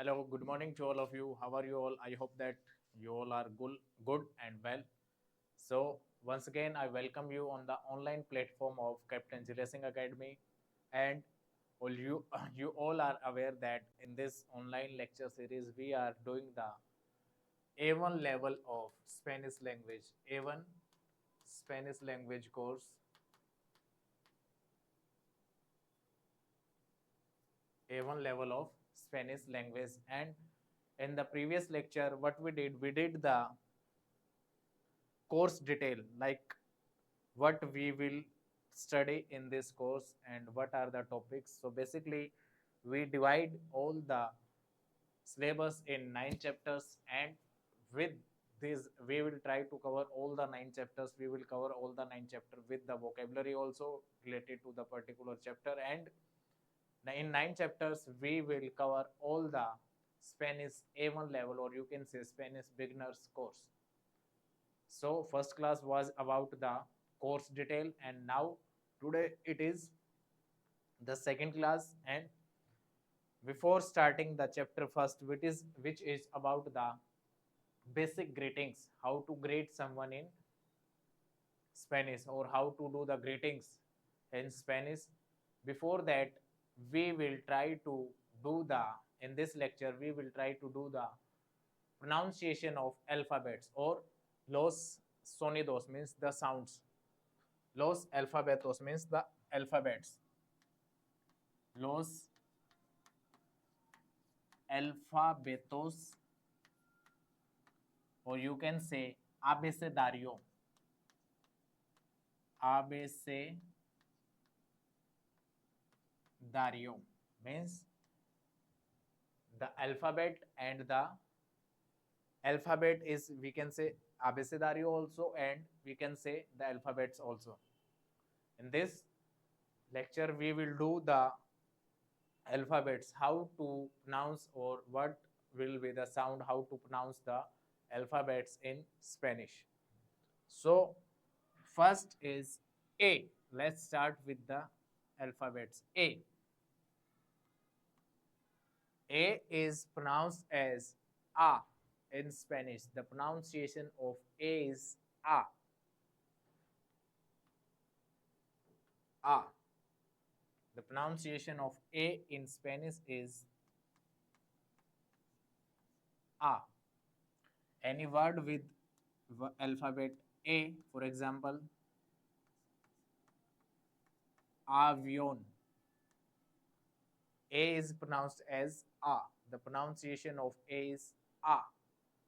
Hello, good morning to all of you. How are you all? I hope that you all are good and well. So, once again, I welcome you on the online platform of Captain Zile Academy. And all you, you all are aware that in this online lecture series, we are doing the A1 level of Spanish language, A1 Spanish language course, A1 level of Spanish language. And in the previous lecture, what we did the course detail, like what we will study in this course and what are the topics. So basically, we divide all the syllabus in 9 chapters, and with this, we will try to cover all the 9 chapters. We will cover all the 9 chapters with the vocabulary also related to the particular chapter. And in 9 chapters, we will cover all the Spanish A1 level, or you can say Spanish beginners course. So first class was about the course detail, and now today it is the second class. And before starting the chapter first, which is about the basic greetings, how to greet someone in Spanish, or how to do the greetings in Spanish. Before that, we will try to do the in this lecture we will try to do the pronunciation of alphabets, or los sonidos means the sounds. Los alfabetos means the alphabets. Los alfabetos, or you can say abecedario. Abecedario means the alphabet, and the alphabet is, we can say, abecedario also, and we can say the alphabets also. In this lecture, we will do the alphabets, how to pronounce, or what will be the sound, how to pronounce the alphabets in Spanish. So first is A. Let's start with the alphabets. A is pronounced as A in Spanish. The pronunciation of A is A. A. The pronunciation of A in Spanish is A. Any word with alphabet A, for example, avion. A is pronounced as A. The pronunciation of A is A.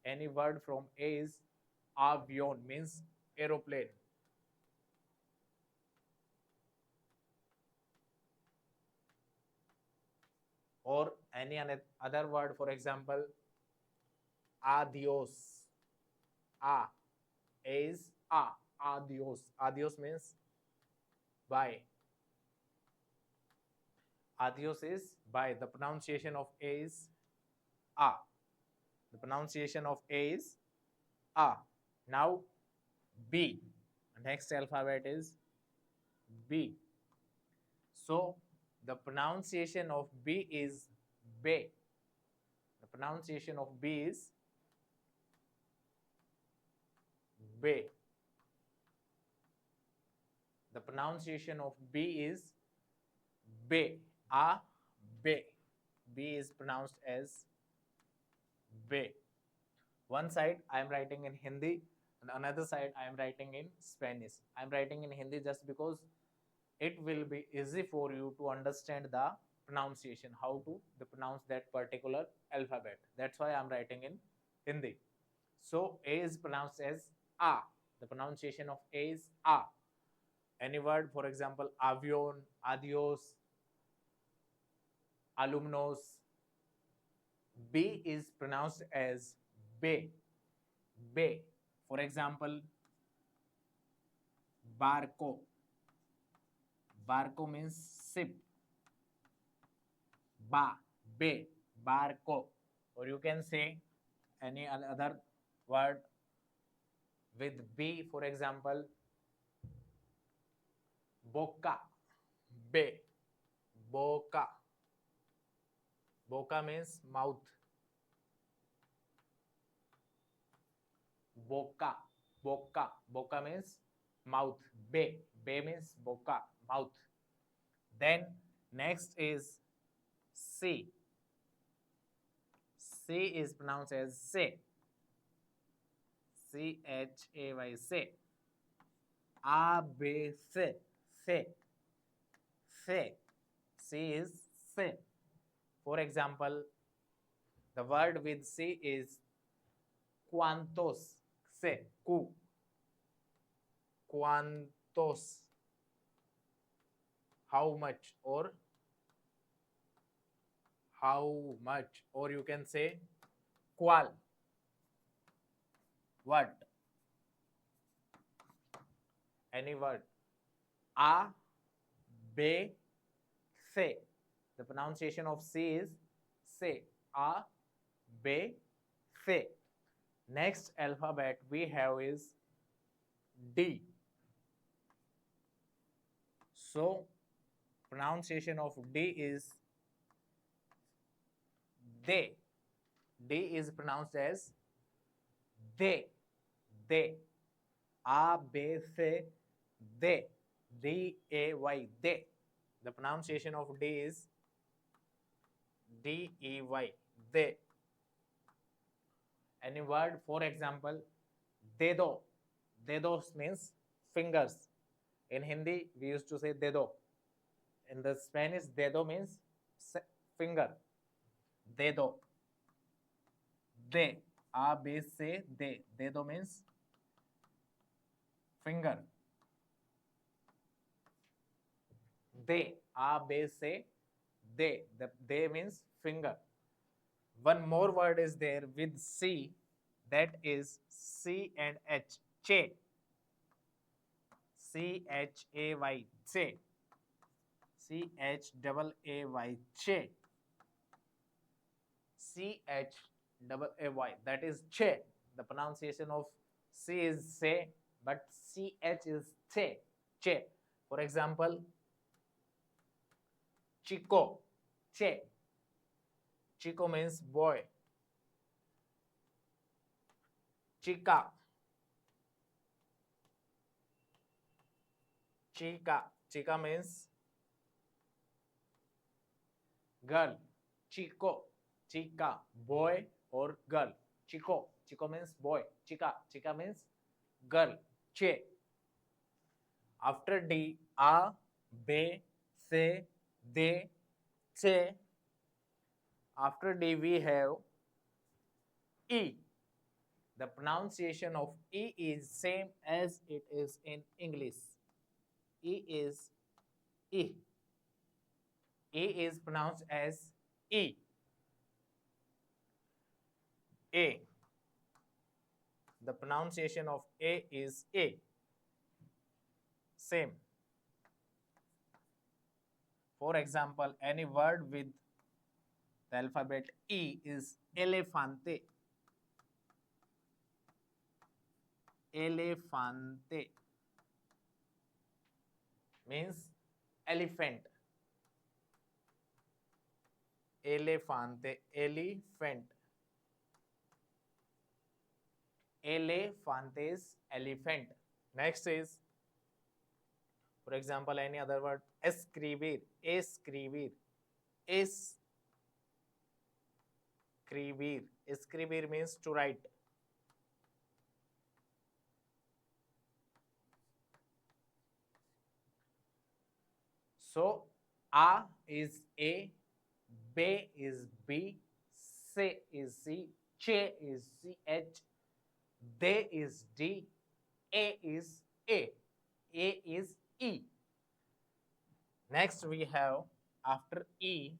Any word from A is avion, means aeroplane. Or any other word, for example, adios. A is A. Adios. Adios means bye. Adios is bye. The pronunciation of A is A. The pronunciation of A is A. Now B. Next alphabet is B. So the pronunciation of B is B. The pronunciation of B is B. The pronunciation of B is B. A, B. B is pronounced as B. One side I am writing in Hindi, and another side I am writing in Spanish. I am writing in Hindi just because it will be easy for you to understand the pronunciation, how to pronounce that particular alphabet. That's why I am writing in Hindi. So A is pronounced as A. The pronunciation of A is A. Any word, for example, avion, adios, alumnos. B is pronounced as B. B. For example, barco. Barco means ship. Ba, be, barco. Or you can say any other word with B, for example, boca. Be, boca. Boca means mouth. boca, boca, boca means mouth. Be, be means boca, mouth. Then next is C. C is pronounced as say. CHAY, say. A, B, say, say, say. C is say. For example, the word with C is cuantos. Say, cu. Cuantos. How much, or how much, or you can say qual. What? Any word. A, B, say. The pronunciation of C is say. A, B, say. Next alphabet we have is D. So pronunciation of D is they. D is pronounced as they. They. A, B, C, they. D-A-Y, they. The pronunciation of D is D-E-Y, they. Any word, for example, dedo. Dedos means fingers. In Hindi, we used to say dedo. In the Spanish, dedo means finger. Dedo. De. A, B, C, de. Dedo means finger. De. A, B, C, de. The de means finger. One more word is there with C, that is C and H. Che. C-H-A-Y. Che. C-H-A-A-Y. Che. C-H-A-A-Y. That is che. The pronunciation of C is se, but C-H is che. Che. For example, chico. Che. Chico means boy. Chica. Chica. Chica means girl. Chico. Chica. Boy or girl. Chico. Chico means boy. Chica. Chica means girl. Che. After D, A, B, C, de, che. After D, we have E. The pronunciation of E is same as it is in English. E is E. E is pronounced as E. A. The pronunciation of A is A. Same. For example, any word with the alphabet E is elefante. Elefante means elephant. Elefante, elephant. Elefante is elephant. Next is, for example, any other word. Escribir. Escribir. Escribir. Escribir means to write. So, A is A, B is B, C is C, Che is CH, D is D, A is A is E. Next we have, after E,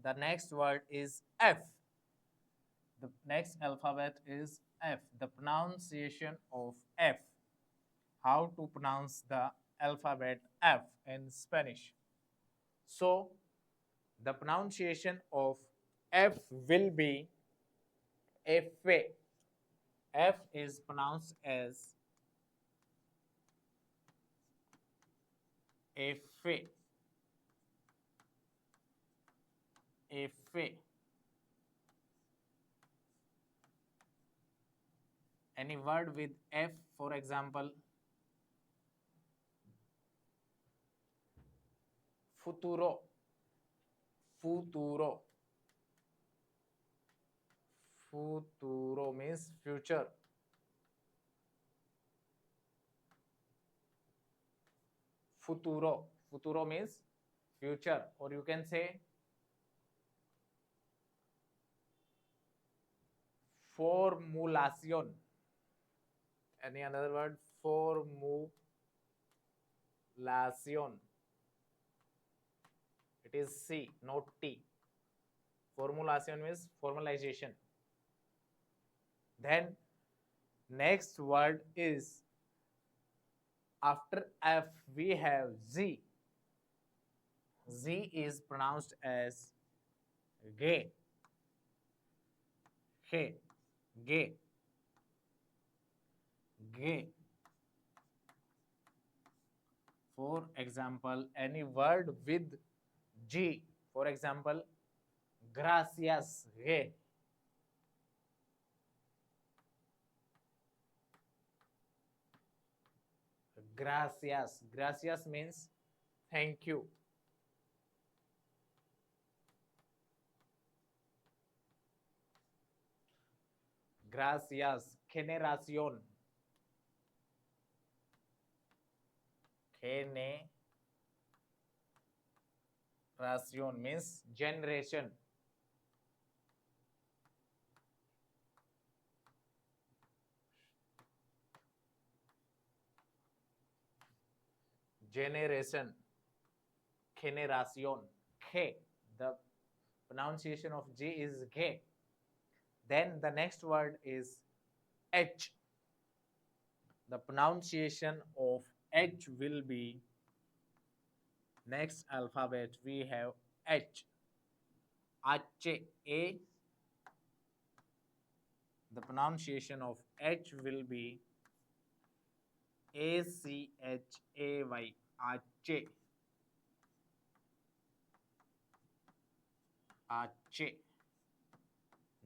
the next word is F. The next alphabet is F. The pronunciation of F. How to pronounce the alphabet F in Spanish? So, the pronunciation of F will be F. F is pronounced as F. F. Any word with F, for example, futuro. Futuro. Futuro means future. Futuro. Futuro means future, or you can say formulación. Any another word? Formulación. It is C, not T. Formulación means formalization. Then next word is, after F we have Z. Z is pronounced as gay. Gay. Gay. Gay. For example, any word with G. For example, gracias. Gay. Gracias. Gracias means thank you. Gracias. Generación. Generación means generation. Generation. Generación. G. The pronunciation of G is G. Then the next word is H. The pronunciation of H will be, next alphabet we have H. H. A. The pronunciation of H will be ACHAY. H. H.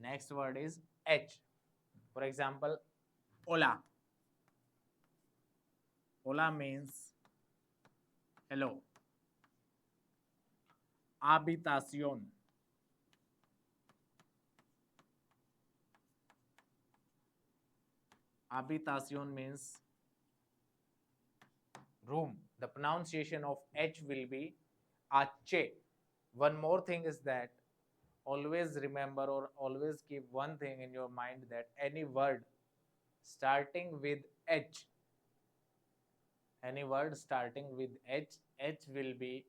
Next word is H. For example, hola. Hola means hello. Habitación. Habitación means room. The pronunciation of H will be Ache. One more thing is that always remember or always keep one thing in your mind, that any word starting with H, any word starting with H, H will be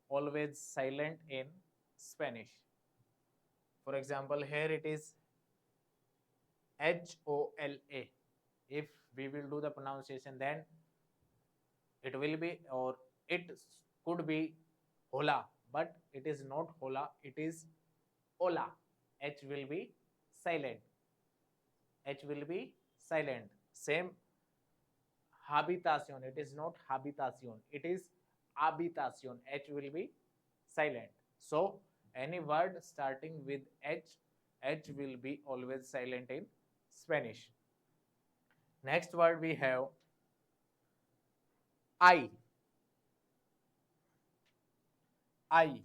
always silent in Spanish. For example, here it is HOLA. If we will do the pronunciation, then it will be, or it could be hola, but it is not hola, it is hola. H will be silent. H will be silent. Same habitación, it is not habitación, it is habitación. H will be silent. So any word starting with H, H will be always silent in Spanish. Next word we have I. I.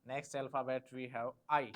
Next alphabet we have I.